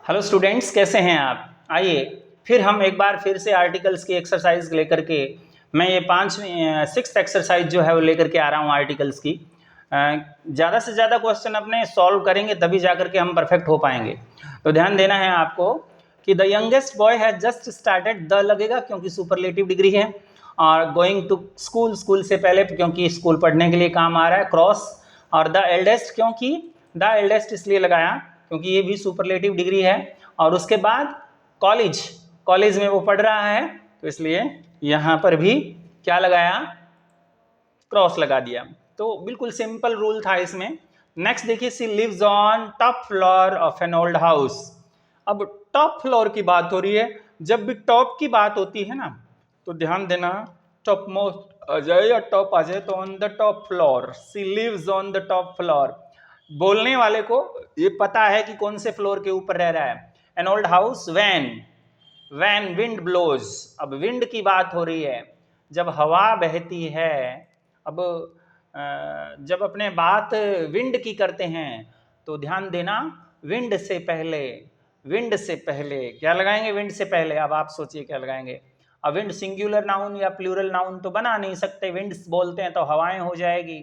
Hello students, कैसे हैं आप? आइए फिर हम एक बार फिर से आर्टिकल्स की एक्सरसाइज लेकर के मैं ये सिक्स्थ एक्सरसाइज जो है वो लेकर के आ रहा हूँ आर्टिकल्स की। ज़्यादा से ज़्यादा क्वेश्चन अपने सॉल्व करेंगे तभी जा करके हम परफेक्ट हो पाएंगे। तो ध्यान देना है आपको कि the youngest boy has just started, the लगेगा क्योंकि सुपरलेटिव डिग्री है, और गोइंग टू स्कूल, स्कूल से पहले क्योंकि स्कूल पढ़ने के लिए काम आ रहा है, क्रॉस। और द एल्डेस्ट, क्योंकि द एल्डेस्ट इसलिए लगाया क्योंकि ये भी सुपरलेटिव डिग्री है। और उसके बाद कॉलेज, कॉलेज में वो पढ़ रहा है तो इसलिए यहां पर भी क्या लगाया, क्रॉस लगा दिया। तो बिल्कुल सिंपल रूल था इसमें। नेक्स्ट देखिए, she lives on top floor of an old house. अब टॉप फ्लोर की बात हो रही है, जब भी टॉप की बात होती है ना तो ध्यान देना, टॉप मोस्ट आ जाए या टॉप आ जाए तो on the top floor, she lives on the top floor. बोलने वाले को ये पता है कि कौन से फ्लोर के ऊपर रह रहा है। An old house when wind blows, अब विंड की बात हो रही है, जब हवा बहती है। अब जब अपने बात विंड की करते हैं तो ध्यान देना, विंड से पहले क्या लगाएंगे? विंड से पहले। अब आप सोचिए क्या लगाएंगे। अब विंड सिंगुलर नाउन या प्लूरल नाउन तो बना नहीं सकते, विंड्स बोलते हैं तो हवाएं हो जाएगी।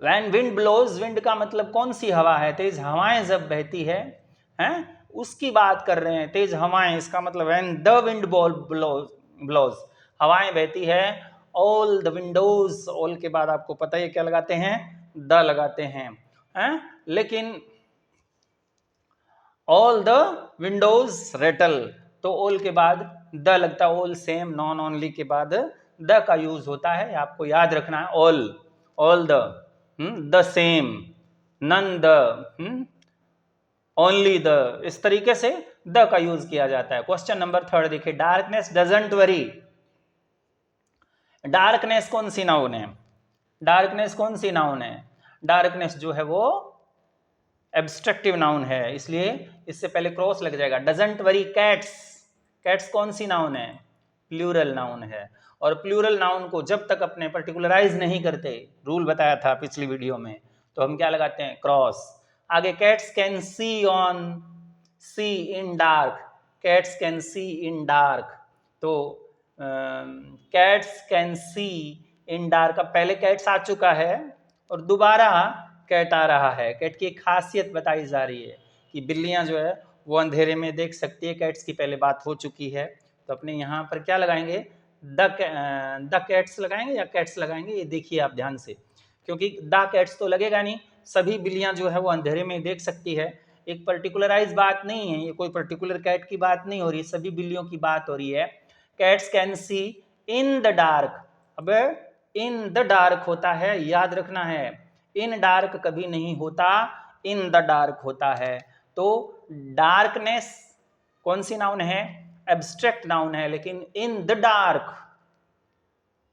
वैन विंड ब्लोज, विंड का मतलब कौन सी हवा है? तेज हवाएं जब बहती है, उसकी बात कर रहे हैं, तेज हवाएं। इसका मतलब वैन द विंड ब्लोज, हवाएं बहती है। ऑल द विंडोज, ऑल के बाद आपको पता है क्या लगाते हैं? द लगाते हैं, लेकिन ऑल द विंडोज रेटल, तो ऑल के बाद द लगता है। ऑल सेम, नॉन ओनली के बाद द का यूज होता है, आपको याद रखना है। All the same, none the, only the, इस तरीके से द का यूज किया जाता है। क्वेश्चन नंबर 3 देखिए, डार्कनेस डजंट वरी। डार्कनेस कौन सी नाउन है? डार्कनेस कौन सी नाउन है? डार्कनेस जो है वो एब्स्ट्रक्टिव नाउन है, इसलिए इससे पहले क्रॉस लग जाएगा। डजंट वरी कैट्स, कैट्स कौन सी नाउन है? प्लूरल नाउन है। और प्लूरल नाउन को जब तक अपने पर्टिकुलराइज नहीं करते, रूल बताया था पिछली वीडियो में, तो हम क्या लगाते हैं? क्रॉस। आगे, cats can see in dark, cats can see in dark, तो cats can see in dark. अब पहले कैट्स आ चुका है और दोबारा कैट आ रहा है। कैट की एक खासियत बताई जा रही है कि बिल्लियां जो है वो अंधेरे में देख सकती है। कैट्स की पहले बात हो चुकी है, तो अपने यहाँ पर क्या लगाएंगे? द कैट्स लगाएंगे या कैट्स लगाएंगे, ये देखिए आप ध्यान से, क्योंकि द कैट्स तो लगेगा नहीं, सभी बिल्लियां जो है वो अंधेरे में देख सकती है। एक पर्टिकुलराइज बात नहीं है, ये कोई पर्टिकुलर कैट की बात नहीं हो रही, सभी बिल्लियों की बात हो रही है। Cats can see in the dark. अब इन द डार्क होता है, याद रखना है, इन डार्क कभी नहीं होता, इन द डार्क होता है। तो डार्कनेस कौन सी नाउन है? एब्स्ट्रैक्ट नाउन है, लेकिन in the dark,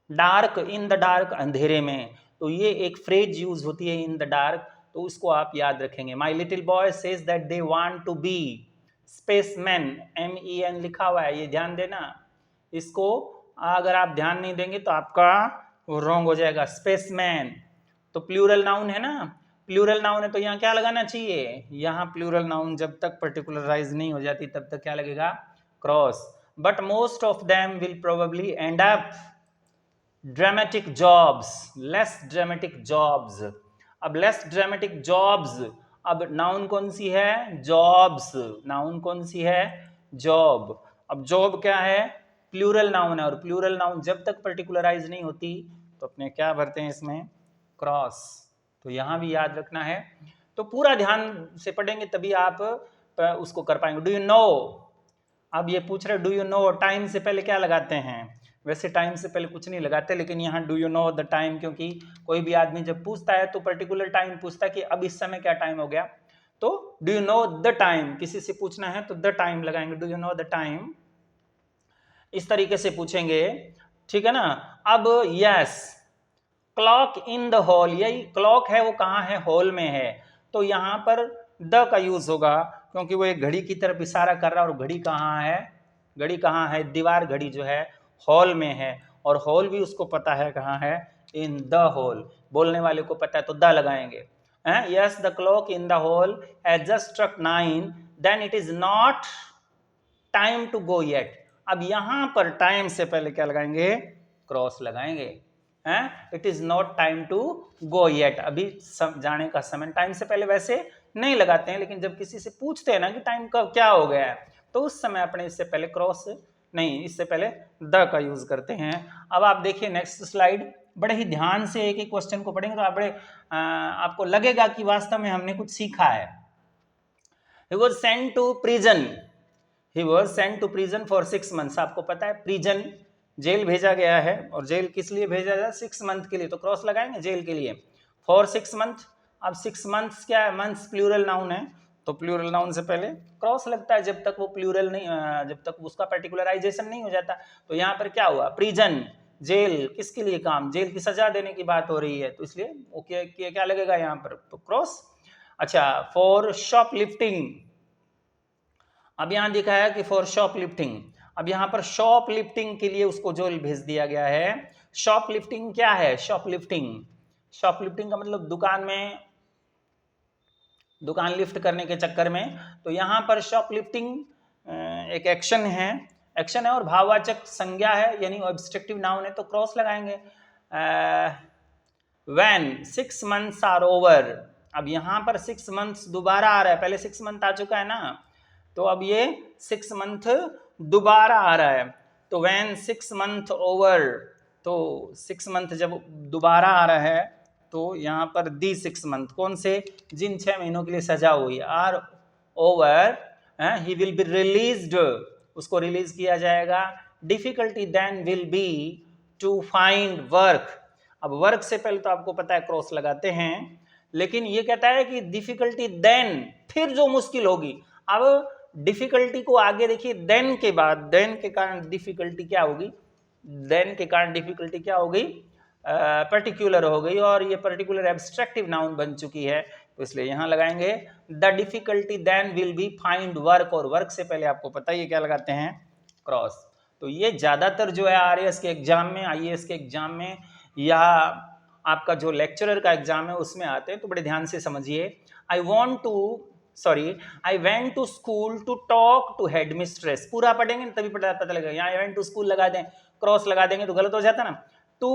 dark, in the dark, अंधेरे में, तो ये एक फ्रेज यूज होती है, इन द डार्क, तो उसको आप याद रखेंगे। My little boy says that they want to be spaceman, MEN लिखा हुआ है, ये ध्यान देना। इसको अगर आप ध्यान नहीं देंगे तो आपका रॉन्ग हो जाएगा। स्पेसमैन तो प्लूरल नाउन है ना, प्लूरल नाउन है तो यहाँ क्या लगाना चाहिए? यहाँ प्लूरल नाउन जब तक पर्टिकुलराइज नहीं हो जाती तब तक क्या लगेगा? Cross. But most of them will probably and up dramatic jobs, less dramatic jobs. अब लेस ड्रामेटिक जॉब्स, अब नाउन कौन सी है? जॉब्स, नाउन कौन सी है? जॉब। अब जॉब क्या है? प्लूरल नाउन है, और प्लूरल नाउन जब तक पर्टिकुलराइज नहीं होती तो अपने क्या भरते हैं इसमें? क्रॉस। तो यहां भी याद रखना है। तो पूरा ध्यान से पढ़ेंगे तभी आप उसको कर पाएंगे। डू यू नो, अब ये पूछ रहे डू यू नो, टाइम से पहले क्या लगाते हैं? वैसे टाइम से पहले कुछ नहीं लगाते, लेकिन यहाँ do you know the time, क्योंकि कोई भी आदमी जब पूछता है तो पर्टिकुलर टाइम पूछता है कि अब इस समय क्या टाइम हो गया, तो do you know the time, किसी से पूछना है तो द टाइम लगाएंगे, do you know the time, इस तरीके से पूछेंगे, ठीक है ना। अब yes, clock in the hall, यही क्लॉक है वो कहाँ है? हॉल में है, तो यहाँ पर द का यूज होगा, क्योंकि वो एक घड़ी की तरफ इशारा कर रहा है, और घड़ी कहाँ है? घड़ी कहाँ है? दीवार घड़ी जो है हॉल में है, और हॉल भी उसको पता है कहाँ है? In the hall. बोलने वाले को पता है तो द लगाएंगे। Yes, the clock in the hall has just struck 9, then it is not time to go yet. अब यहां पर टाइम से पहले क्या लगाएंगे? क्रॉस लगाएंगे. It is not time to go yet, अभी जाने का समय. टाइम से पहले वैसे नहीं लगाते हैं, लेकिन जब किसी से पूछते हैं ना कि टाइम कब क्या हो गया है, तो उस समय अपने इससे पहले क्रॉस नहीं, इससे पहले द का यूज करते हैं. अब आप देखिए नेक्स्ट स्लाइड, बड़े ही ध्यान से एक एक क्वेश्चन को पढ़ेंगे तो आप आपको लगेगा कि वास्तव में हमने कुछ सीखा है. He was sent to prison. He was sent to prison for 6 months. आपको पता है प्रिजन जेल भेजा गया है, और जेल किस लिए भेजा जाए? 6 मंथ के लिए, तो क्रॉस लगाएंगे जेल के लिए. For 6 month. अब 6 मंथ्स क्या है? मंथ्स प्लूरल नाउन है, तो प्लूरल नाउन से पहले क्रॉस लगता है जब तक वो प्लूरल नहीं, जब तक उसका पर्टिकुलराइजेशन नहीं हो जाता. तो यहाँ पर क्या हुआ? प्रिजन, जेल, किसके लिए काम? जेल की सजा देने की बात हो रही है, तो इसलिए ओके क्या लगेगा यहाँ पर? तो क्रॉस. अच्छा, फॉर शॉपलिफ्टिंग. अब यहां दिखाया कि फॉर शॉपलिफ्टिंग. अब यहां पर शॉपलिफ्टिंग के लिए उसको जेल भेज दिया गया है. शॉपलिफ्टिंग क्या है? शॉपलिफ्टिंग, शॉपलिफ्टिंग का मतलब दुकान लिफ्ट करने के चक्कर में. तो यहां पर शॉपलिफ्टिंग एक एक्शन है और भाववाचक संज्ञा है, यानी ऑब्स्ट्रक्टिव नाउन है, तो क्रॉस लगाएंगे. When 6 months are over. अब यहां पर 6 मंथ्स दोबारा आ रहा है, पहले 6 मंथ आ चुका है ना, तो अब ये 6 मंथ दोबारा आ रहा है. तो व्हेन 6 मंथ ओवर, तो 6 मंथ जब दोबारा आ रहा है, तो यहाँ पर दी 6 मंथ, कौन से? जिन 6 महीनों के लिए सजा हुई are over, he will be released, उसको रिलीज किया जाएगा. Difficulty then will be to find work. अब वर्क से पहले तो आपको पता है क्रॉस लगाते हैं, लेकिन ये कहता है कि डिफिकल्टी देन, फिर जो मुश्किल होगी. अब डिफिकल्टी को आगे देखिए, देन के बाद, देन के कारण डिफिकल्टी क्या होगी? देन के कारण डिफिकल्टी क्या हो गई? पर्टिकुलर हो गई, और ये पर्टिकुलर एब्स्ट्रैक्टिव नाउन बन चुकी है, तो इसलिए यहां लगाएंगे the difficulty then will be find work, और वर्क से पहले आपको पता है क्या लगाते हैं? क्रॉस. तो ये ज्यादातर जो है आरएएस के एग्जाम में, आईएएस के एग्जाम में, या आपका जो लेक्चरर का एग्जाम है उसमें आते हैं, तो बड़े ध्यान से समझिए. I went to school to talk to headmistress. पूरा पढ़ेंगे तभी पता लगेगा. यहाँ आई वेंट टू स्कूल लगा दें, क्रॉस लगा देंगे तो गलत हो जाता ना. To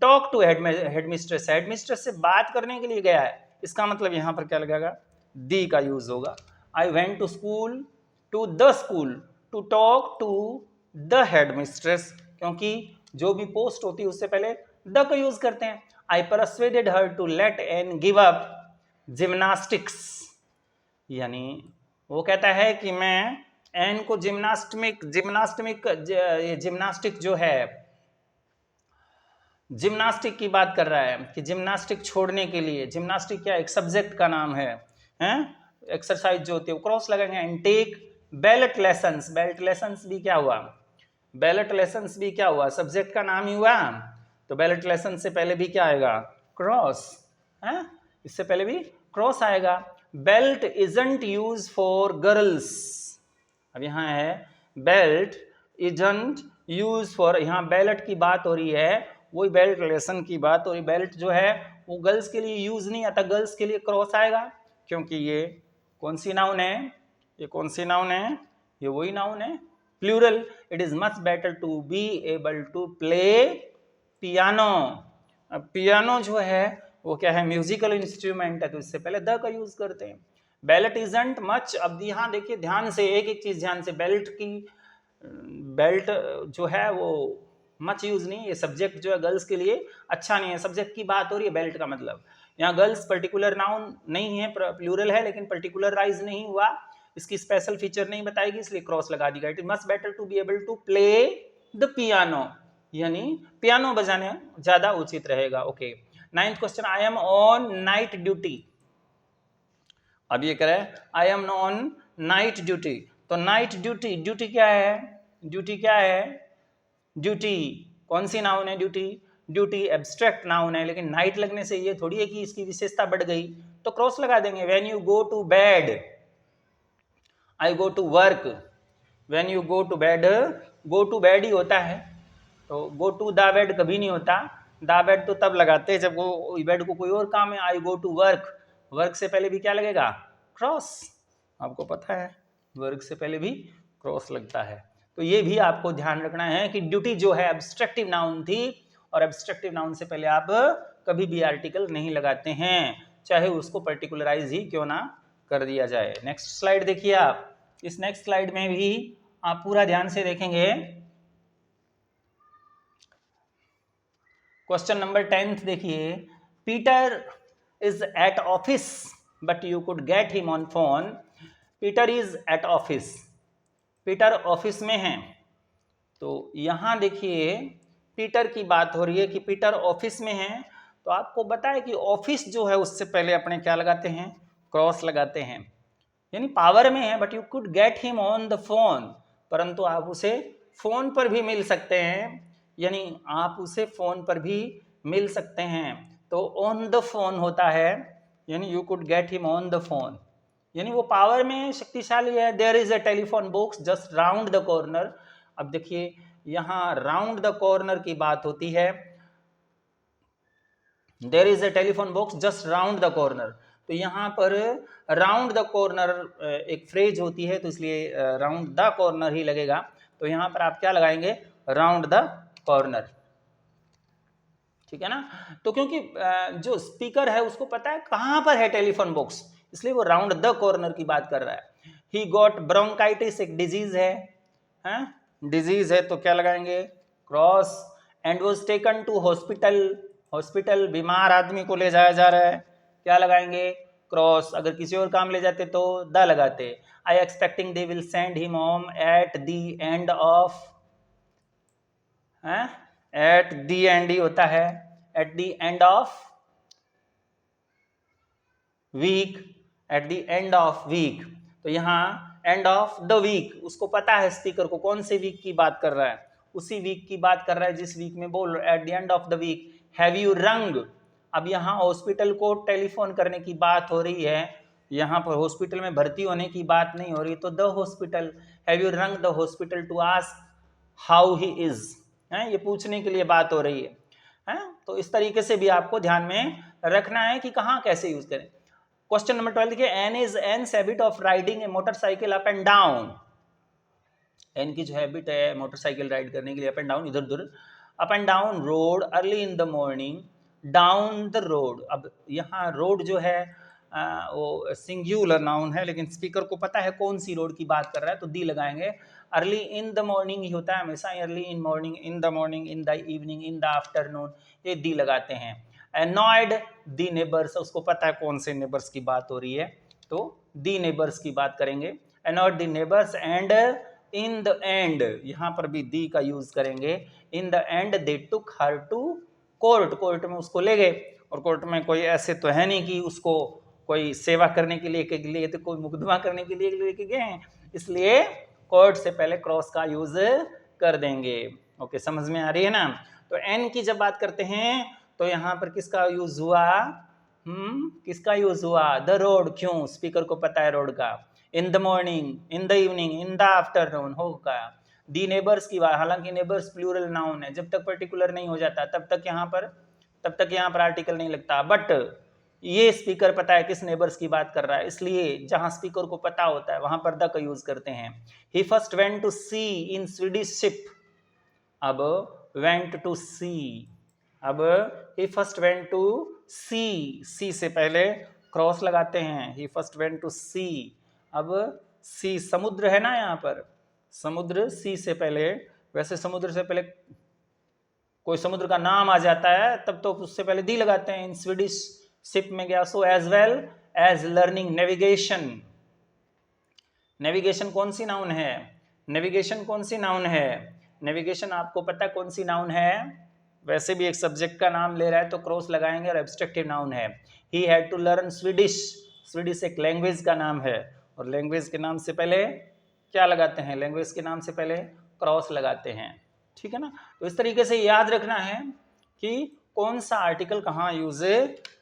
talk to headmistress, headmistress से बात करने के लिए गया है, इसका मतलब यहाँ पर क्या लगेगा? दी का यूज होगा. I went to school to the school to talk to the headmistress, क्योंकि जो भी पोस्ट होती है उससे पहले द का यूज करते हैं. I persuaded her to let an give up gymnastics, यानी वो कहता है कि मैं एन को जिम्नास्टिक जो है, जिम्नास्टिक की बात कर रहा है कि जिम्नास्टिक छोड़ने के लिए. जिम्नास्टिक क्या? एक सब्जेक्ट का नाम है, एक्सरसाइज जो होती है, क्रॉस लगाएंगे. And take ballet lessons. Ballet lessons भी क्या हुआ? बैलेट लेसन्स भी क्या हुआ? सब्जेक्ट का नाम ही हुआ, तो बैलेट लेसन से पहले भी क्या आएगा? क्रॉस. इससे पहले भी क्रॉस आएगा. Belt isn't use for girls. अब यहां है बेल्ट इजंट यूज फॉर, यहां बेल्ट की बात हो रही है, वही बेल्ट लेसन की बात हो रही. बेल्ट जो है वो गर्ल्स के लिए यूज नहीं आता, गर्ल्स के लिए क्रॉस आएगा, क्योंकि ये कौन सी नाउन है? ये कौन सी नाउन है? ये वही नाउन है, plural. It is much better to be able to play piano. अब पियानो जो है वो क्या है? म्यूजिकल इंस्ट्रूमेंट है, तो इससे पहले द का यूज करते हैं. Belt isn't much. अब यहां देखिए ध्यान से, एक एक चीज ध्यान से. बेल्ट जो है वो मच यूज नहीं, ये सब्जेक्ट जो है गर्ल्स के लिए अच्छा नहीं है. सब्जेक्ट की बात हो रही है, बेल्ट का मतलब यहाँ गर्ल्स पर्टिकुलर नाउन नहीं है, प्लूरल है, लेकिन पर्टिकुलराइज नहीं हुआ, इसकी स्पेशल फीचर नहीं बताएगी, इसलिए क्रॉस लगा दी गई. It much better to be able to play the piano, यानी पियानो बजाने ज्यादा उचित रहेगा. Okay. 9th question. I am on night duty. अब ये कह रहा है I am on night duty. तो नाइट ड्यूटी, ड्यूटी क्या है? ड्यूटी क्या है? ड्यूटी कौन सी नाउन है? ड्यूटी एब्स्ट्रैक्ट नाउन है, लेकिन नाइट लगने से ये थोड़ी है कि इसकी विशेषता बढ़ गई, तो क्रॉस लगा देंगे. When you go to bed, I go to work. When you go to bed ही होता है, तो गो टू द बेड कभी नहीं होता. द बेड तो तब लगाते हैं जब वो बेड को कोई और काम है. आई गो टू वर्क, वर्ग से पहले भी क्या लगेगा? क्रॉस। आपको पता है वर्ग से पहले भी क्रॉस लगता है। तो ये भी आपको ध्यान रखना है कि ड्यूटी जो है एब्स्ट्रक्टिव नाउन थी, और एब्स्ट्रक्टिव नाउन से पहले आप कभी भी आर्टिकल नहीं लगाते हैं, चाहे उसको पर्टिकुलराइज ही क्यों ना कर दिया जाए। नेक्स्ट स्लाइड देखिए आप। इस नेक्स्ट स्लाइड में भी आप पूरा ध्यान से देखेंगे। क्वेश्चन नंबर 10 देखिए, Peter is at office but you could get him on phone. Peter is at office, Peter office में है। तो यहां देखिए पीटर की बात हो रही है कि पीटर ऑफिस में है, तो आपको बताए कि ऑफिस जो है उससे पहले अपने क्या लगाते हैं? क्रॉस लगाते हैं। यानी पावर में है but you could get him on the phone, परंतु आप उसे फोन पर भी मिल सकते हैं, यानी आप उसे फोन पर भी मिल सकते हैं। तो ऑन द फोन होता है, यानी you could get him on the phone, यानी वो पावर में शक्तिशाली है। There is a telephone box just round the corner. अब देखिए यहां राउंड द कॉर्नर की बात होती है, there is a telephone box just round the corner. तो यहाँ पर राउंड द कॉर्नर एक फ्रेज होती है, तो इसलिए राउंड द कॉर्नर ही लगेगा। तो यहाँ पर आप क्या लगाएंगे? राउंड द कॉर्नर, ठीक है ना। तो क्योंकि जो स्पीकर है उसको पता है कहाँ पर है टेलीफोन बॉक्स, इसलिए वो राउंड द कॉर्नर की बात कर रहा है। ही गॉट ब्रोंकाइटिस, एक डिजीज है, डिजीज है, तो क्या लगाएंगे? Cross. And was taken to hospital, hospital बीमार आदमी को ले जाया जा रहा है, क्या लगाएंगे? क्रॉस। अगर किसी और काम ले जाते तो द लगाते। I expecting they will send him home at the end of, at the end ही होता है, at the end of week, at the end of week. तो यहाँ एंड ऑफ द वीक, उसको पता है स्पीकर को कौन से वीक की बात कर रहा है, उसी वीक की बात कर रहा है जिस वीक में बोल रहा है। At the end of the week have you rung. अब यहाँ हॉस्पिटल को टेलीफोन करने की बात हो रही है, यहाँ पर हॉस्पिटल में भर्ती होने की बात नहीं हो रही। तो the hospital, have you rung the hospital to ask how he is, ये पूछने के लिए बात हो रही है। तो इस तरीके से भी आपको ध्यान में रखना है कि कहाँ कैसे यूज करें। क्वेश्चन नंबर 12 देखिए, Ann is Ann's habit of riding a motorcycle up and down. Ann की जो हैबिट है मोटरसाइकिल राइड करने के लिए अप एंड डाउन, इधर उधर, up and down road early in the morning, down the road. अब यहाँ रोड जो है वो सिंगुलर नाउन है, लेकिन स्पीकर को पता है कौन सी रोड की बात कर रहा है, तो दी लगाएंगे। अर्ली इन द मॉर्निंग ही होता है हमेशा, early in morning, in the morning, in the evening, in the afternoon, ये दी लगाते हैं। annoyed the neighbors, उसको पता है कौन से नेबर्स की बात हो रही है, तो the neighbors की बात करेंगे। annoyed the neighbors and in the end, यहाँ पर भी the का यूज करेंगे। in the end they took her to court, court में उसको ले गए, और कोर्ट में कोई ऐसे तो है नहीं कि उसको कोई सेवा करने के लिए तो कोई मुकदमा करने के लिए लेके गए हैं, इसलिए कोर्ट से पहले क्रॉस का यूज कर देंगे। ओके, समझ में आ रही है ना। तो एन की जब बात करते हैं तो यहाँ पर किसका यूज हुआ? किसका यूज हुआ? The road. क्यों? स्पीकर को पता है रोड का। इन the morning, in the evening, in the afternoon होगा। दी नेबर्स की बात, हालांकि नेबर्स प्लूरल नाउन है, जब तक पर्टिकुलर नहीं हो जाता तब तक यहाँ पर आर्टिकल नहीं लगता। बट ये स्पीकर पता है किस नेबर्स की बात कर रहा है, इसलिए जहां स्पीकर को पता होता है वहां पर द का यूज करते हैं। He first went to sea in Swedish ship. अब वेंट टू सी, अब he first went to sea, sea से पहले क्रॉस लगाते हैं। He first went to sea, अब सी समुद्र है ना, यहाँ पर समुद्र, सी से पहले, वैसे समुद्र से पहले कोई समुद्र का नाम आ जाता है तब तो उससे पहले दी लगाते हैं। इन स्वीडिश शिप में गया। So as well as learning navigation. Navigation कौन सी नाउन है? नेविगेशन कौन सी नाउन है? नेविगेशन आपको पता है कौन सी नाउन है? वैसे भी एक सब्जेक्ट का नाम ले रहा है तो क्रॉस लगाएंगे, और एब्स्ट्रक्टिव नाउन है। He had to learn Swedish, Swedish एक लैंग्वेज का नाम है, और लैंग्वेज के नाम से पहले क्या लगाते हैं? लैंग्वेज के नाम से पहले क्रॉस लगाते हैं, ठीक है ना। तो इस तरीके से याद रखना है कि कौन सा आर्टिकल कहाँ यूज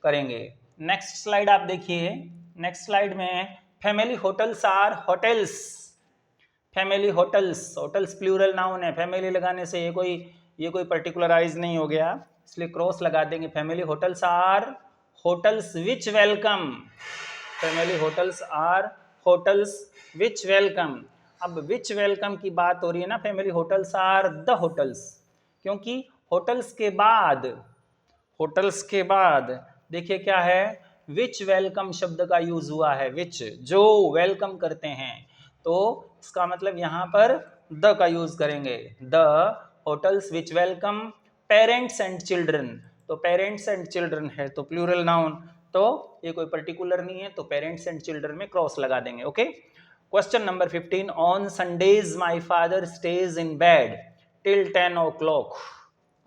करेंगे। नेक्स्ट स्लाइड आप देखिए। नेक्स्ट स्लाइड में family hotels are hotels. Family hotels, hotels plural noun है, फैमिली लगाने से ये कोई पर्टिकुलराइज नहीं हो गया, इसलिए क्रॉस लगा देंगे। Family hotels are hotels which welcome, family hotels are hotels which welcome. अब विच वेलकम की बात हो रही है ना, family hotels are the hotels, क्योंकि होटल्स के बाद देखिए क्या है, विच वेलकम शब्द का यूज हुआ है, विच जो वेलकम करते हैं, तो इसका मतलब यहां पर द का यूज करेंगे, the hotels which welcome parents and children. तो पेरेंट्स एंड चिल्ड्रन है तो प्लूरल नाउन, तो ये कोई पर्टिकुलर नहीं है, तो पेरेंट्स एंड चिल्ड्रन में क्रॉस लगा देंगे। Okay, question number 15, on Sundays my father stage in bed till 10 o'clock।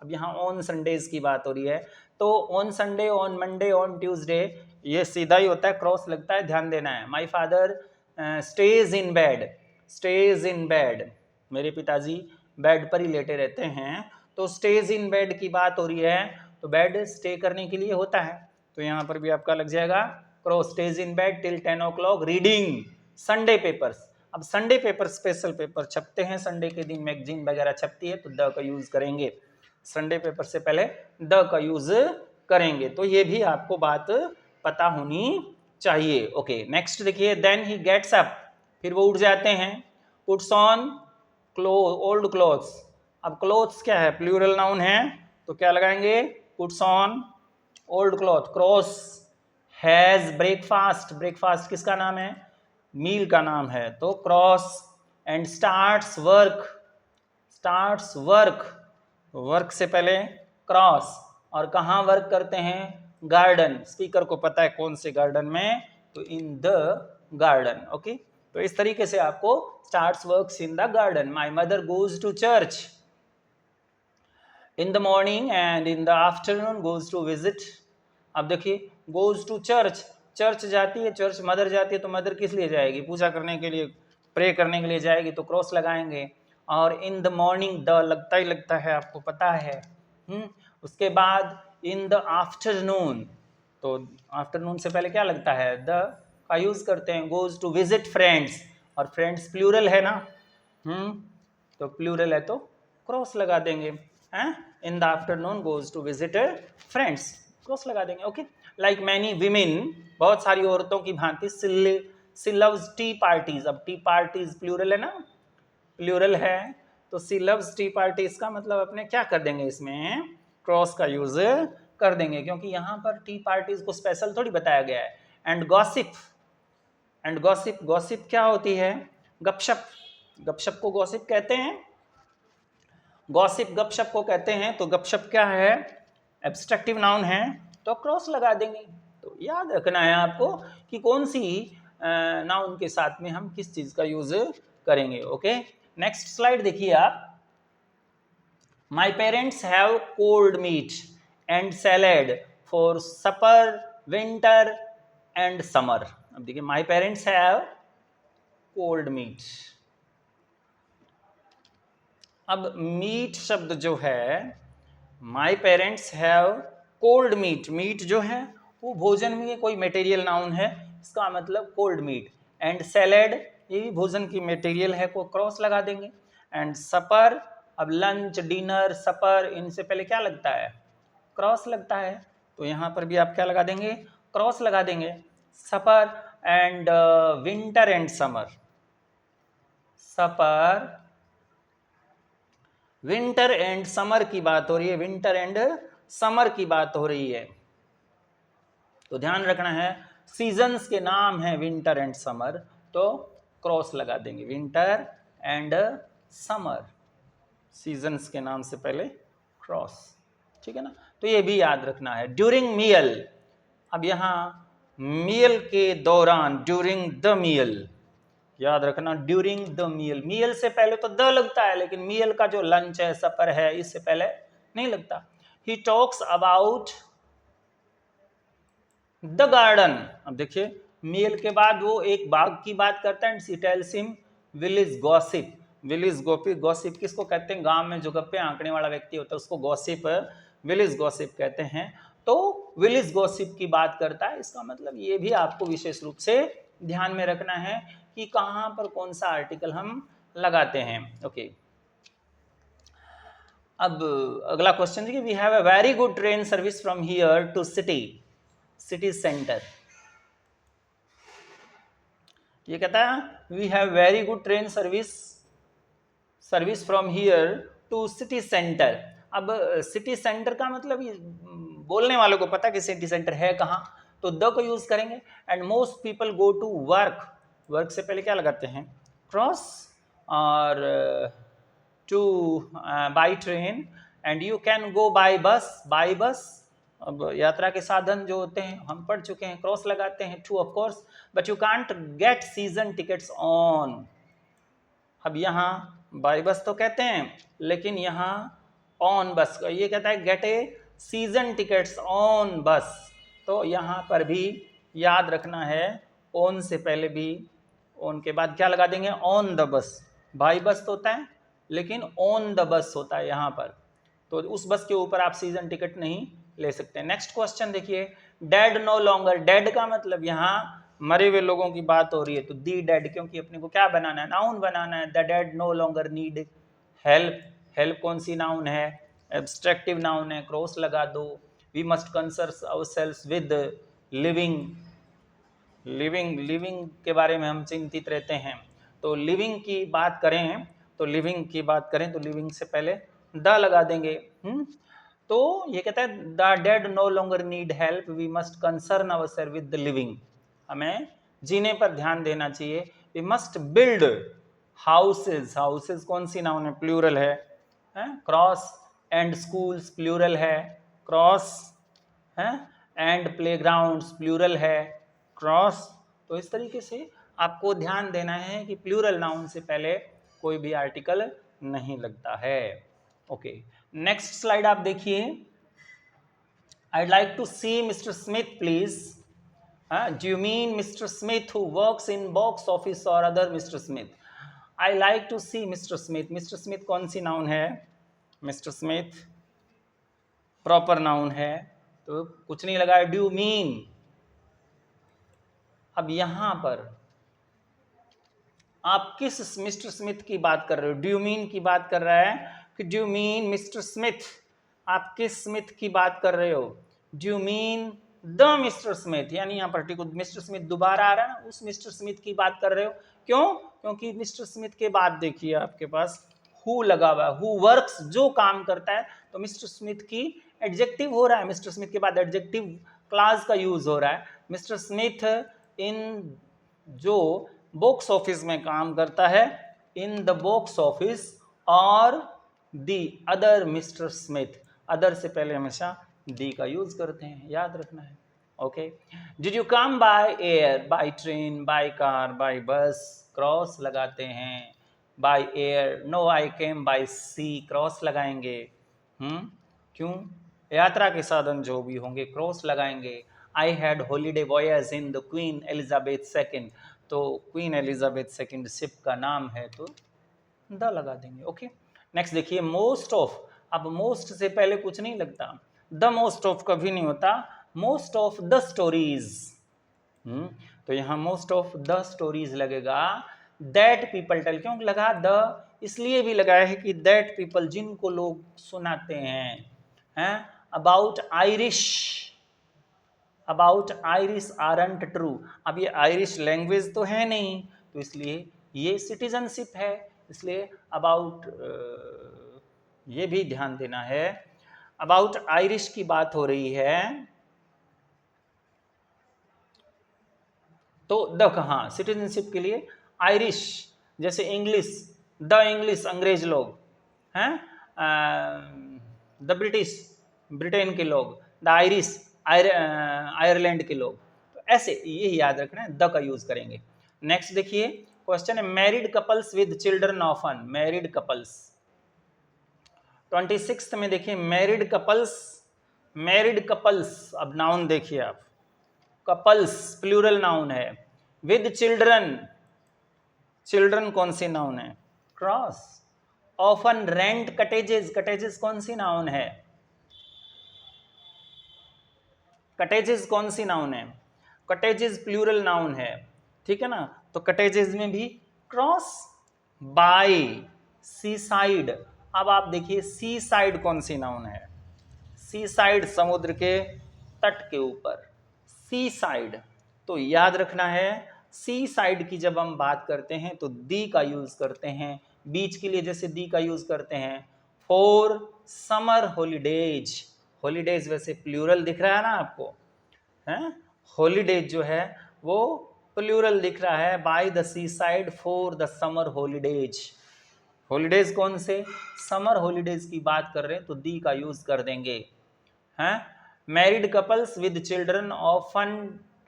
अब यहाँ ऑन संडेज की बात हो रही है, तो on Sunday, on Monday, on Tuesday, ये सीधा ही होता है, क्रॉस लगता है, ध्यान देना है। My father stage in bed, stage in bed, मेरे पिताजी बेड पर ही लेटे रहते हैं, तो स्टेज इन बेड की बात हो रही है, तो बेड स्टे करने के लिए होता है, तो यहाँ पर भी आपका लग जाएगा cross, stage in bed till 10 o'clock reading Sunday papers. अब संडे पेपर स्पेशल पेपर छपते हैं, संडे के दिन मैगजीन वगैरह छपती है, तो द का यूज करेंगे, संडे पेपर से पहले द का यूज करेंगे, तो ये भी आपको बात पता होनी चाहिए। ओके, नेक्स्ट देखिए, देन ही गेट्स अप, फिर वो उठ जाते हैं, पुट्स ऑन ओल्ड क्लोथ्स। अब क्लोथ्स क्या है, प्लूरल नाउन है, तो क्या लगाएंगे, puts on old cloth, cross, has breakfast, breakfast किसका नाम है, मील का नाम है, तो cross, and starts work, starts work, work से पहले क्रॉस, और कहाँ वर्क करते हैं, गार्डन, स्पीकर को पता है कौन से गार्डन में, तो इन द गार्डन। ओके, तो इस तरीके से आपको starts works in the garden. My mother goes to church in the morning and in the afternoon goes to visit. अब देखिए, गोज टू चर्च, चर्च जाती है, चर्च मदर जाती है, तो मदर किस लिए जाएगी, पूजा करने के लिए, प्रे करने के लिए जाएगी, तो क्रॉस लगाएंगे, और इन द मॉर्निंग द लगता ही लगता है, आपको पता है। उसके बाद इन द आफ्टरनून, तो आफ्टरनून से पहले क्या लगता है, द का यूज करते हैं, गोज टू विजिट फ्रेंड्स, और फ्रेंड्स प्लूरल है ना, तो प्लूरल है तो क्रॉस लगा देंगे, in the afternoon goes to visit friends, cross लगा देंगे। ओके, लाइक मैनी विमेन, बहुत सारी औरतों की भांति, सी लव्स टी पार्टीज। अब टी पार्टीज प्लूरल है ना, प्लूरल है, तो सी लव्स टी पार्टीज का मतलब अपने क्या कर देंगे, इसमें क्रॉस का यूज कर देंगे, क्योंकि यहाँ पर टी पार्टीज को स्पेशल थोड़ी बताया गया है। And gossip, and gossip, gossip क्या होती है, गपशप, गपशप को गॉसिप कहते हैं, गॉसिप गपशप को कहते हैं, तो गपशप क्या है, एब्स्ट्रक्टिव नाउन है, तो क्रॉस लगा देंगे। तो याद रखना है आपको कि कौन सी नाउन के साथ में हम किस चीज का यूज करेंगे। ओके, नेक्स्ट स्लाइड देखिए आप, my parents have cold meat and salad for supper winter and summer. अब देखिए, my parents have cold meat, अब मीट शब्द जो है, my parents have cold meat, meat जो है वो भोजन में कोई मटेरियल नाउन है, इसका मतलब कोल्ड मीट, एंड सैलेड ये भी भोजन की मटेरियल है, को क्रॉस लगा देंगे, एंड सपर, अब लंच, डिनर, सपर, इनसे पहले क्या लगता है, क्रॉस लगता है, तो यहाँ पर भी आप क्या लगा देंगे, क्रॉस लगा देंगे, supper, and winter and summer, supper, winter and summer की बात हो रही है, विंटर एंड समर की बात हो रही है, तो ध्यान रखना है, सीजन्स के नाम है विंटर एंड समर, तो क्रॉस लगा देंगे, विंटर एंड समर, सीजन्स के नाम से पहले क्रॉस, ठीक है ना, तो ये भी याद रखना है। ड्यूरिंग मील, अब यहाँ मील के दौरान, ड्यूरिंग द मील, याद रखना, ड्यूरिंग द मील, मील से पहले तो द लगता है, लेकिन मील का जो लंच है, सपर है, इससे पहले नहीं लगता। He talks about the garden, अब देखिए मील के बाद वो एक बाग की बात करता है, and she tells him village gossip, village gossip किसको कहते हैं, गांव में जो गप्पे आंकने वाला व्यक्ति होता है उसको गॉसिप, विलेज गॉसिप कहते हैं, तो विलेज गॉसिप की बात करता है, इसका मतलब ये भी आपको विशेष रूप से ध्यान में रखना है कि कहां पर कौन सा आर्टिकल हम लगाते हैं। ओके, अब अगला क्वेश्चन देखिए, we have a very good train service from here to city, city centre. ये कहता है we have very good train service from here to city centre. अब सिटी सेंटर का मतलब ये बोलने वालों को पता कि सिटी सेंटर है कहाँ, तो द को यूज करेंगे। And most people go to work, work से पहले क्या लगाते हैं, क्रॉस, और to by train, and you can go by bus, by bus. अब यात्रा के साधन जो होते हैं हम पढ़ चुके हैं, क्रॉस लगाते हैं, two of course, but you can't get season tickets on. अब यहाँ बाय बस तो कहते हैं, लेकिन यहाँ ऑन बस, ये कहता है gate A season tickets on बस। तो यहाँ पर भी याद रखना है, ऑन से पहले भी, ऑन के बाद क्या लगा देंगे, ऑन द बस। बाय बस तो होता है, लेकिन ऑन द बस होता है यहाँ पर, तो उस बस के ऊपर आप सीजन टिकट नहीं ले सकते। नेक्स्ट क्वेश्चन देखिए, डेड नो लॉन्गर, डेड का मतलब यहाँ मरे हुए लोगों की बात हो रही है, तो दी डेड, क्योंकि अपने को क्या बनाना है, नाउन बनाना है। The dead no longer need help, help कौन सी नाउन है, एब्स्ट्रैक्टिव नाउन है, क्रॉस लगा दो। We must concern ourselves with living, living के बारे में हम चिंतित रहते हैं, तो लिविंग की बात करें, तो लिविंग की बात करें तो लिविंग से पहले द लगा देंगे। तो ये कहता है the dead no longer need help, we must concern ourselves with the living, हमें जीने पर ध्यान देना चाहिए। We must build houses, houses कौन सी नाउन है, प्लूरल है, क्रॉस, एंड स्कूल्स प्लूरल है, क्रॉस, एंड प्लेग्राउंड्स प्लूरल है, क्रॉस। तो इस तरीके से आपको ध्यान देना है कि प्लूरल नाउन से पहले कोई भी आर्टिकल नहीं लगता है। ओके, नेक्स्ट स्लाइड आप देखिए। I'd like to see Mr. Smith, please. Do you mean Mr. Smith who works in box office or other Mr. Smith? I like to see Mr. Smith. Mr. Smith कौन सी noun है, Mr. Smith proper noun है, तो कुछ नहीं लगा, do you mean। अब यहां पर आप किस मिस्टर स्मिथ की बात कर रहे हो, ड्यू मीन की बात कर रहा है कि ड्यू मीन मिस्टर स्मिथ, आप किस स्मिथ की बात कर रहे हो, due mean the mister Smith, यानी यहाँ पर्टिकुलर मिस्टर स्मिथ दोबारा आ रहा है, उस मिस्टर स्मिथ की बात कर रहे हो। क्यों, क्योंकि मिस्टर स्मिथ के बाद देखिए आपके पास हु लगा हुआ है, हु वर्क्स, जो काम करता है, तो मिस्टर स्मिथ की एडजेक्टिव हो रहा है, मिस्टर स्मिथ के बाद एडजेक्टिव क्लास का यूज हो रहा है। मिस्टर स्मिथ इन जो बॉक्स ऑफिस में काम करता है, इन द बॉक्स ऑफिस, और the other mister Smith, other से पहले हमेशा दी का यूज करते हैं, याद रखना है। Okay, did you come by air, by train, by car, by bus, cross लगाते हैं, by air, no I came by sea, cross लगाएंगे। क्यों, यात्रा के साधन जो भी होंगे क्रॉस लगाएंगे। I had holiday voyage in the queen Elizabeth second, तो क्वीन एलिजाबेथ सेकेंड शिप का नाम है, तो द लगा देंगे। ओके, नेक्स्ट देखिए, मोस्ट ऑफ, अब मोस्ट से पहले कुछ नहीं लगता, द मोस्ट ऑफ कभी नहीं होता, मोस्ट ऑफ द स्टोरीज, तो यहाँ मोस्ट ऑफ द स्टोरीज लगेगा। दैट पीपल टेल, क्यों लगा द, इसलिए भी लगाया है कि दैट पीपल, जिनको लोग सुनाते हैं, about Irish, about Irish aren't true. अब ये आयरिश लैंग्वेज तो है नहीं, तो इसलिए ये सिटीजनशिप है, इसलिए अबाउट, ये भी ध्यान देना है, अबाउट आयरिश की बात हो रही है, तो द कहाँ, सिटीजनशिप के लिए आयरिश, जैसे इंग्लिश, द इंग्लिश अंग्रेज लोग हैं, द ब्रिटिश ब्रिटेन के लोग, द आयरिश आयरलैंड के लोग, तो ऐसे ये याद रखना है, द का यूज करेंगे। नेक्स्ट देखिए, क्वेश्चन है married couples with children often, married couples 26 में देखिए, मैरिड कपल्स, मैरिड कपल्स, अब नाउन देखिए आप, कपल्स प्लूरल नाउन है, विद चिल्ड्रन, चिल्ड्रन कौन सी नाउन है, क्रॉस, ऑफन रेंट कटेजेस, कटेजेस कौन सी नाउन है, कटेजेस कौन सी नाउन है, कटेजेस प्लूरल नाउन है, ठीक है ना, तो कटेजेस में भी क्रॉस, बाय, सी साइड। अब आप देखिए सी साइड कौन सी नाउन है, सी साइड समुद्र के तट के ऊपर, सी साइड, तो याद रखना है सी साइड की जब हम बात करते हैं तो दी का यूज करते हैं। बीच के लिए जैसे दी का यूज करते हैं। फॉर समर हॉलीडेज, हॉलीडेज वैसे प्लूरल दिख रहा है ना आपको, है हॉलीडेज जो है वो प्लूरल दिख रहा है। By the seaside for the summer holidays, holidays कौन से, समर हॉलीडेज की बात कर रहे हैं तो दी का यूज कर देंगे। हैं married couples with children often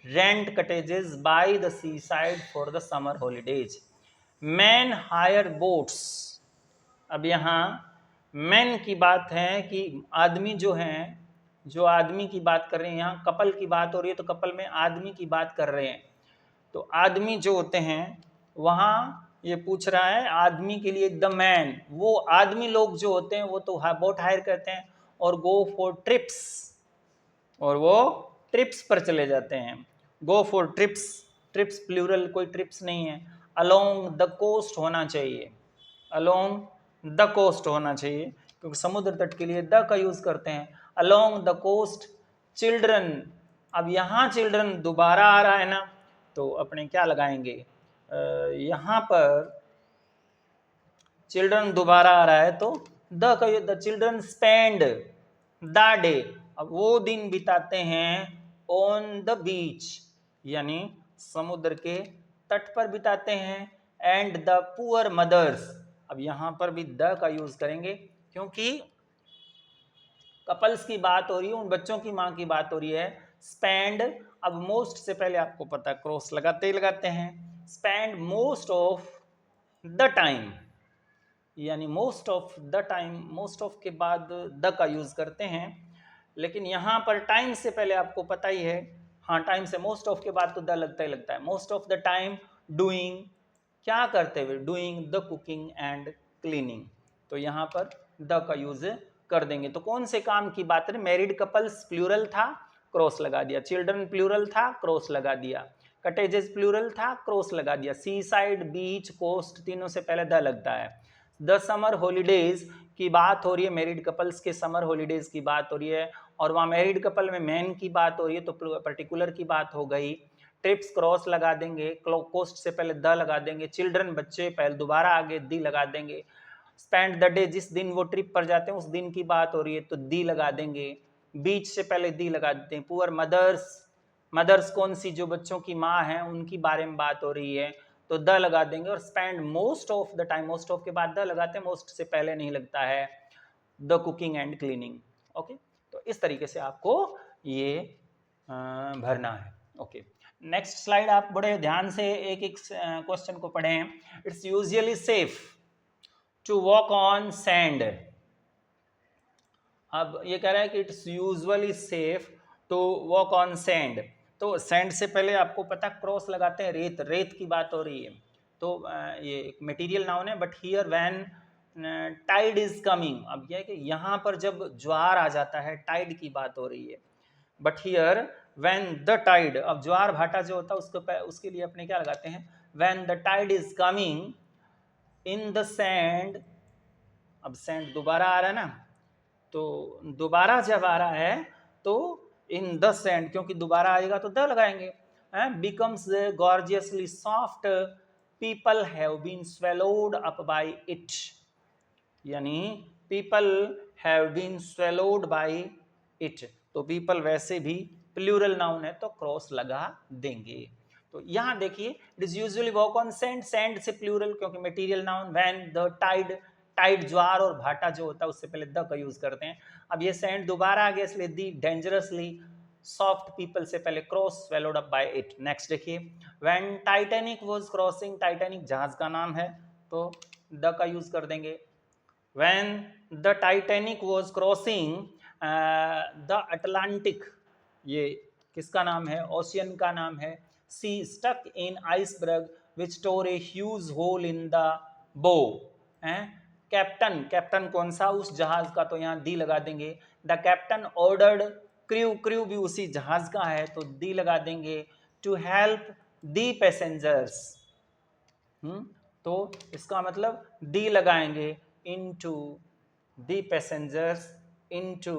rent cottages by the seaside for the summer holidays. Man hire boats, अब यहाँ मैन की बात है कि आदमी जो हैं, जो आदमी की बात कर रहे हैं, यहाँ कपल की बात हो रही है तो कपल में आदमी की बात कर रहे हैं। तो आदमी जो होते हैं वहाँ ये पूछ रहा है आदमी के लिए द मैन, वो आदमी लोग जो होते हैं वो तो बोट हायर करते हैं और गो फॉर ट्रिप्स, और वो ट्रिप्स पर चले जाते हैं। Go for trips, trips plural, कोई ट्रिप्स नहीं है। अलोंग द कोस्ट होना चाहिए, अलोंग द कोस्ट होना चाहिए क्योंकि समुद्र तट के लिए द का यूज करते हैं। अलोंग द कोस्ट चिल्ड्रन, अब यहाँ चिल्ड्रन दोबारा आ रहा है ना तो अपने क्या लगाएंगे, यहाँ पर चिल्ड्रन दोबारा आ रहा है तो द का, the children spend the day, अब वो दिन बिताते हैं ऑन द बीच, यानी समुद्र के तट पर बिताते हैं। एंड द पुअर मदर्स, अब यहां पर भी द का यूज करेंगे क्योंकि कपल्स की बात हो रही है, उन बच्चों की मां की बात हो रही है। स्पेंड, अब मोस्ट से पहले आपको पता है क्रॉस लगाते ही लगाते हैं। Spend most of the time, यानी most of the time, most of के बाद द का यूज करते हैं, लेकिन यहाँ पर टाइम से पहले आपको पता ही है, हाँ टाइम से मोस्ट ऑफ के बाद तो द लगता ही लगता है। Most of the time doing, क्या करते हुए, doing the cooking and cleaning, तो यहाँ पर द का यूज कर देंगे। तो कौन से काम की बात है, मैरिड कपल्स प्लूरल था क्रॉस लगा दिया, चिल्ड्रन प्लूरल था क्रॉस लगा दिया, कटेजेस प्लूरल था क्रॉस लगा दिया, सी साइड बीच कोस्ट तीनों से पहले द लगता है। द समर हॉलीडेज की बात हो रही है, मैरिड कपल्स के समर हॉलीडेज की बात हो रही है और वहाँ मैरिड कपल में मैन की बात हो रही है तो पर्टिकुलर की बात हो गई। ट्रिप्स क्रॉस लगा देंगे, कोस्ट से पहले द लगा देंगे, चिल्ड्रन बच्चे पहले दोबारा आगे दी लगा देंगे। स्पेंड द डे, जिस दिन वो ट्रिप पर जाते हैं उस दिन की बात हो रही है तो दी लगा देंगे, बीच से पहले दी लगा देते हैं। पुअर मदर्स, मदर्स कौन सी, जो बच्चों की माँ है उनकी बारे में बात हो रही है तो द लगा देंगे। और spend most of the time, most of के बाद द लगाते हैं, मोस्ट से पहले नहीं लगता है, the cooking and cleaning. Okay, तो इस तरीके से आपको ये भरना है। ओके, नेक्स्ट स्लाइड आप बड़े ध्यान से एक एक क्वेश्चन को पढ़ें। It's usually safe to walk on sand, अब ये कह रहा है कि it's usually safe to walk on sand, तो सैंड से पहले आपको पता क्रॉस लगाते हैं, रेत, रेत की बात हो रही है तो ये एक मटेरियल नाउन है। But here when tide is coming, अब यह है कि यहाँ पर जब ज्वार आ जाता है, टाइड की बात हो रही है। But here when the tide, अब ज्वार भाटा जो होता है उसके लिए अपने क्या लगाते हैं, when the tide is coming in the sand, अब सैंड दोबारा आ रहा है ना, तो दोबारा जब आ रहा है तो इन द सैंड, क्योंकि दोबारा आएगा तो द लगाएंगे। Becomes gorgeously soft, people have been swallowed up by it, यानी people have been swallowed by it, तो पीपल वैसे भी प्लूरल नाउन है तो क्रॉस लगा देंगे। तो यहां देखिए, it is usually walk on sand, sand से प्लूरल क्योंकि material noun. When the tide, tide ज्वार और भाटा जो होता है उससे पहले द का यूज करते हैं। अब ये सैंड दोबारा आ गया इसलिए दी, डेंजरसली सॉफ्ट, पीपल से पहले cross, swallowed up by it. Next देखिए, when Titanic was crossing, Titanic जहाज का नाम है तो द का यूज कर देंगे। When the Titanic was crossing the Atlantic, ये किसका नाम है, ओशियन का नाम है। She stuck in iceberg which tore a huge hole in the bow, captain, captain कौन सा, उस जहाज का, तो यहाँ दी लगा देंगे। The captain ordered crew, crew भी उसी जहाज का है तो दी लगा देंगे। टू हेल्प दी पैसेंजर्स, तो इसका मतलब दी लगाएंगे, into the passengers into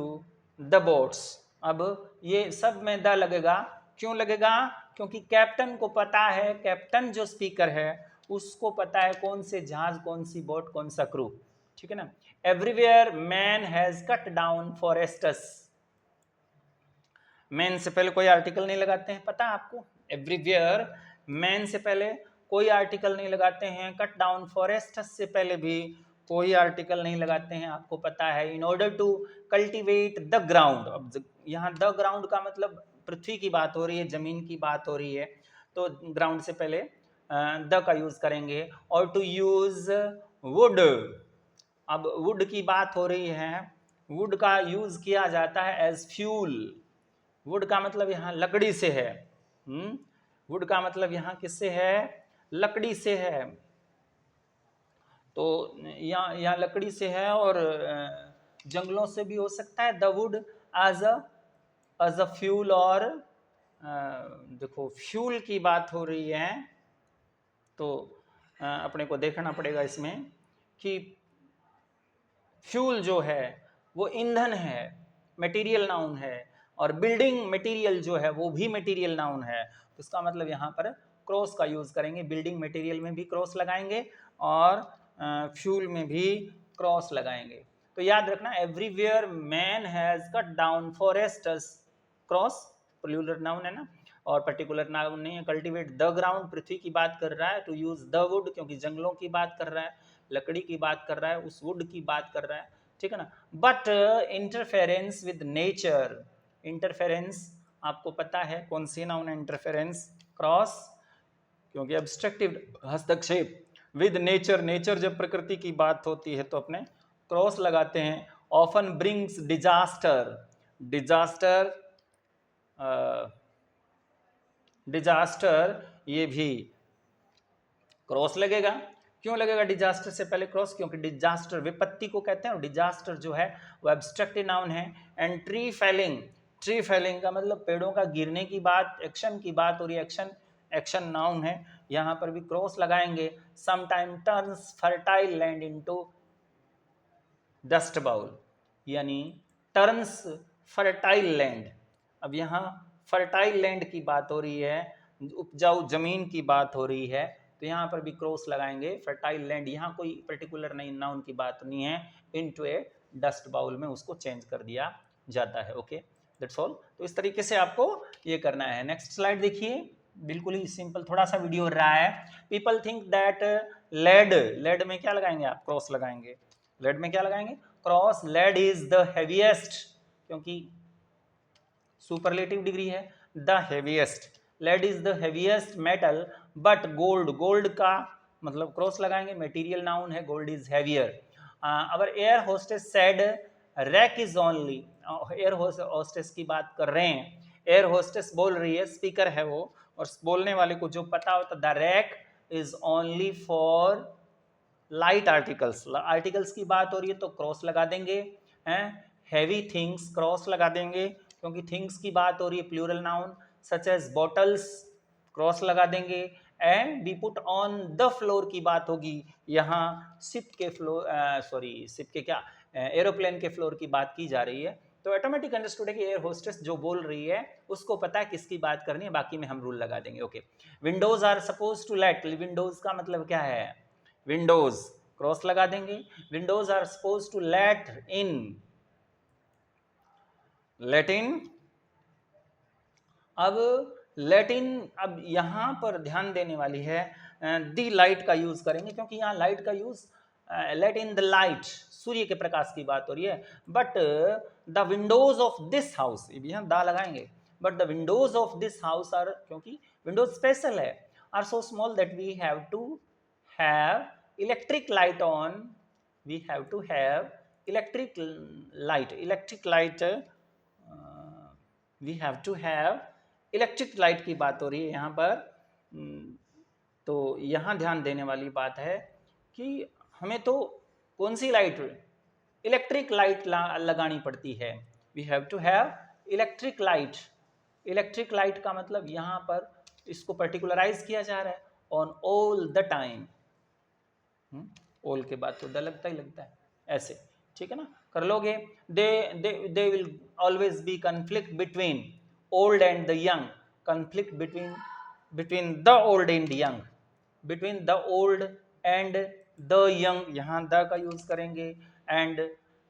the boats. अब ये सब में द लगेगा क्यों लगेगा? क्योंकि कैप्टन को पता है, कैप्टन जो स्पीकर है उसको पता है कौन से जहाज, कौन सी बोट, कौन सा क्रू, ठीक है ना। Everywhere man has cut down forests, man से पहले कोई आर्टिकल नहीं लगाते हैं, पता है आपको? एवरीवेयर मैन से पहले कोई आर्टिकल नहीं लगाते हैं, कट डाउन फॉरेस्ट्स से पहले भी कोई आर्टिकल नहीं लगाते हैं, आपको पता है। In order to cultivate the ground, अब यहाँ द ग्राउंड का मतलब पृथ्वी की बात हो रही है, जमीन की बात हो रही है, तो ग्राउंड से पहले द का यूज करेंगे। और टू यूज वुड, अब वुड की बात हो रही है, वुड का यूज किया जाता है एज फ्यूल। वुड का मतलब यहाँ लकड़ी से है, वुड का मतलब यहाँ किससे है? लकड़ी से है। तो यहाँ लकड़ी से है और जंगलों से भी हो सकता है। The wood as a fuel, और देखो फ्यूल की बात हो रही है तो अपने को देखना पड़ेगा इसमें कि फ्यूल जो है वो ईंधन है, मटेरियल नाउन है, और बिल्डिंग मटेरियल जो है वो भी मटेरियल नाउन है। तो इसका मतलब यहाँ पर क्रॉस का यूज करेंगे, बिल्डिंग मटेरियल में भी क्रॉस लगाएंगे और फ्यूल में भी क्रॉस लगाएंगे। तो याद रखना, everywhere man has cut down forests, cross plural noun है ना, और पर्टिकुलर नाउन नहीं है। कल्टीवेट द ग्राउंड, पृथ्वी की बात कर रहा है। टू यूज द वुड, क्योंकि जंगलों की बात कर रहा है, लकड़ी की बात कर रहा है, उस वुड की बात कर रहा है, ठीक है ना। But interference with nature, interference आपको पता है कौन सी नाउन है? इंटरफेरेंस, क्रॉस, क्योंकि एब्स्ट्रक्टिव हस्तक्षेप विद नेचर, नेचर जब प्रकृति की बात होती है तो अपने क्रॉस लगाते हैं। Often brings disaster, disaster, disaster ये भी क्रॉस लगेगा। क्यों लगेगा डिजास्टर से पहले क्रॉस? क्योंकि डिजास्टर विपत्ति को कहते हैं और डिजास्टर जो है वो एब्स्ट्रक्टिव नाउन है। And tree felling, tree felling का मतलब पेड़ों का गिरने की बात, एक्शन की बात हो रही है, एक्शन, एक्शन नाउन है, यहाँ पर भी क्रॉस लगाएंगे। Sometime turns fertile land into dust bowl, यानी टर्न्स फर्टाइल लैंड। अब यहाँ फर्टाइल लैंड की बात हो रही है, उपजाऊ जमीन की बात हो रही है, तो यहाँ पर भी क्रॉस लगाएंगे। फर्टाइल लैंड, यहाँ कोई पर्टिकुलर नहीं नाउन की बात नहीं है, इनटू ए डस्ट बाउल में उसको चेंज कर दिया जाता है। Okay, that's all. तो इस तरीके से आपको ये करना है। नेक्स्ट स्लाइड देखिए, बिल्कुल ही सिंपल, थोड़ा सा वीडियो रहा है। People think that lead, lead में क्या लगाएंगे आप? क्रॉस लगाएंगे। लेड में क्या लगाएंगे? Cross. Lead is the heaviest, क्योंकि सुपरलेटिव डिग्री है, the heaviest, lead is the heaviest metal, but gold, gold का मतलब क्रॉस लगाएंगे, मटेरियल नाउन है, gold is heavier. Our air hostess said rack is only, air hostess की बात कर रहे हैं, एयर होस्टेस बोल रही है, स्पीकर है वो, और बोलने वाले को जो पता होता, the rack is only for light articles, articles की बात हो रही है तो क्रॉस लगा देंगे, हैं। हैवी थिंग्स, क्रॉस लगा देंगे क्योंकि थिंग्स की बात हो रही है, plural noun, such as bottles, cross लगा देंगे। And be put on the floor की बात होगी, यहाँ शिप के फ्लोर, सॉरी शिप के क्या, एरोप्लेन के फ्लोर की बात की जा रही है। तो ऑटोमेटिक अंडरस्टूड है कि एयर होस्टेस जो बोल रही है उसको पता है किसकी बात करनी है, बाकी में हम रूल लगा देंगे। Okay, windows are suppose to let, windows का मतलब क्या है? विंडोज, क्रॉस लगा देंगे। Windows are suppose to let in, let in, अब लेट इन, अब यहां पर ध्यान देने वाली है, दी लाइट का यूज करेंगे क्योंकि यहां लाइट का use, let in the light, सूर्य के प्रकाश की बात हो रही है। But the windows of this house, यहां दा लगाएंगे, but the windows of this house are, क्योंकि विंडोज स्पेशल है, are so small that we have to have electric light on, we have to have electric light, electric light, we have to have electric light की बात हो रही है यहाँ पर। तो यहाँ ध्यान देने वाली बात है कि हमें तो कौन सी लाइट, इलेक्ट्रिक लाइट लगानी पड़ती है, we have to have electric light. Electric light का मतलब यहाँ पर इसको पर्टिकुलराइज किया जा रहा है, ऑन ऑल द टाइम, ओल के बाद तो द लगता ही लगता है, ऐसे, ठीक है ना, कर लोगे। They will always be conflict between old and the young, conflict between the old and young, between the old and the young, यहाँ the का यूज करेंगे and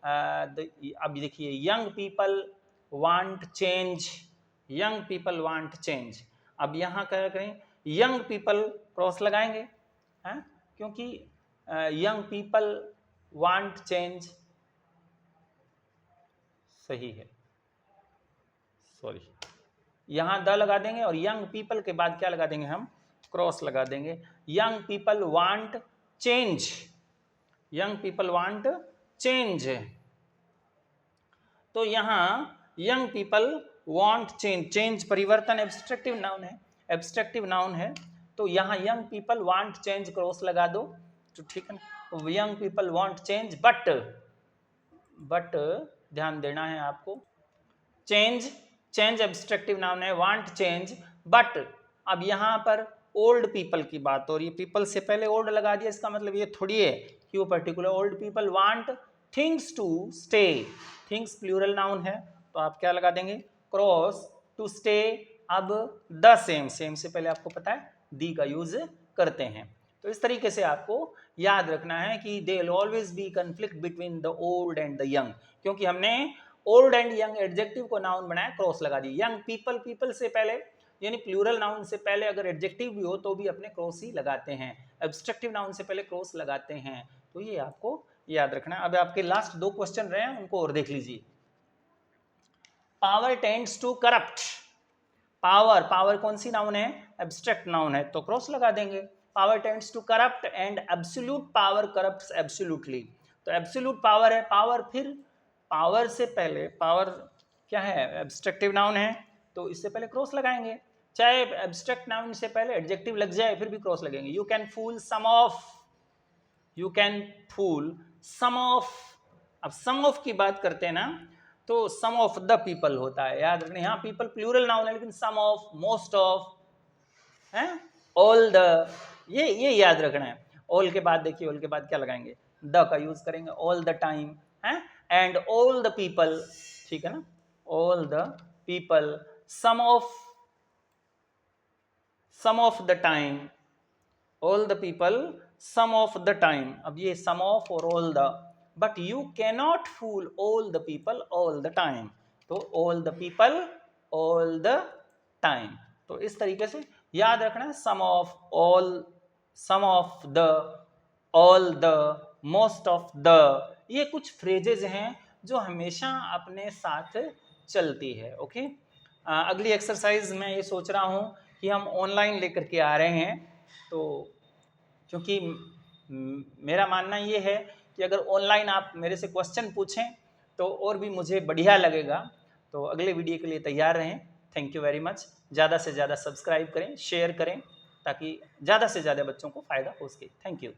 अब देखिए young people want change, young people want change। अब यहाँ क्या करें, young people cross लगाएंगे, है क्योंकि young people want change सही है, सॉरी, यहां द लगा देंगे और यंग पीपल के बाद क्या लगा देंगे हम, क्रॉस लगा देंगे। Young people want change, young people want change, तो यहां young people want change, change परिवर्तन एब्स्ट्रक्टिव नाउन है, एब्स्ट्रक्टिव नाउन है, तो यहां young people want change cross लगा दो, तो ठीक है ना, young people want change but ध्यान देना है आपको, चेंज, चेंज एब्स्ट्रक्टिव नाउन है, वांट चेंज, बट अब यहां पर ओल्ड पीपल की बात हो रही है, पीपल से पहले ओल्ड लगा दिया, इसका मतलब ये थोड़ी है कि वो particular old people want things to stay, things plural noun है, तो आप क्या लगा देंगे, क्रॉस, टू स्टे, अब द सेम, सेम से पहले आपको पता है दी का यूज करते हैं, तो इस तरीके से आपको याद रखना है कि they will always be conflict between the old and the young, क्योंकि हमने ओल्ड एंड यंग एडजेक्टिव को नाउन बनाया, क्रॉस लगा दी, यंग पीपल, पीपल से पहले यानी प्लूरल नाउन से पहले अगर एडजेक्टिव भी हो तो भी अपने क्रॉस ही लगाते हैं, एब्स्ट्रक्टिव नाउन से पहले क्रॉस लगाते हैं, तो ये आपको याद रखना है। अब आपके लास्ट 2 क्वेश्चन रहे हैं, उनको और देख लीजिए। Power tends to corrupt, power, power कौन सी नाउन है, एब्स्ट्रैक्ट नाउन है, तो क्रॉस लगा देंगे, power tends to corrupt and absolute power corrupts absolutely, तो एब्सोल्यूट पावर है, पावर, फिर पावर से पहले, पावर क्या है, एब्स्ट्रक्टिव नाउन है, तो इससे पहले क्रॉस लगाएंगे, चाहे एब्स्ट्रैक्ट नाउन से पहले एडजेक्टिव लग जाए फिर भी क्रॉस लगेंगे। You can fool some of, you can fool some of, अब सम ऑफ की बात करते हैं ना, तो सम ऑफ द पीपल होता है, याद रखना, यहाँ पीपल प्लूरल नाउन है, लेकिन सम ऑफ, मोस्ट ऑफ, है ऑल द, ये याद रखना है। ऑल के बाद देखिए, ऑल के बाद क्या लगाएंगे, द का यूज करेंगे, ऑल द टाइम, है एंड ऑल द पीपल, ठीक है ना, all the people, some of the time, all the people some of the time, अब ये सम ऑफ और all the, but you cannot fool all the people all the time, तो all the people all the time, तो इस तरीके से याद रखना है, some of, all, some of the, all the, most of the, ये कुछ फ्रेजेज हैं जो हमेशा अपने साथ चलती है। ओके, अगली एक्सरसाइज मैं ये सोच रहा हूँ कि हम ऑनलाइन लेकर के आ रहे हैं, तो क्योंकि मेरा मानना ये है कि अगर ऑनलाइन आप मेरे से क्वेश्चन पूछें तो और भी मुझे बढ़िया लगेगा, तो अगले वीडियो के लिए तैयार रहें। Thank you very much. ज़्यादा से ज़्यादा सब्सक्राइब करें, शेयर करें, ताकि ज़्यादा से ज़्यादा बच्चों को फ़ायदा हो सके। Thank you.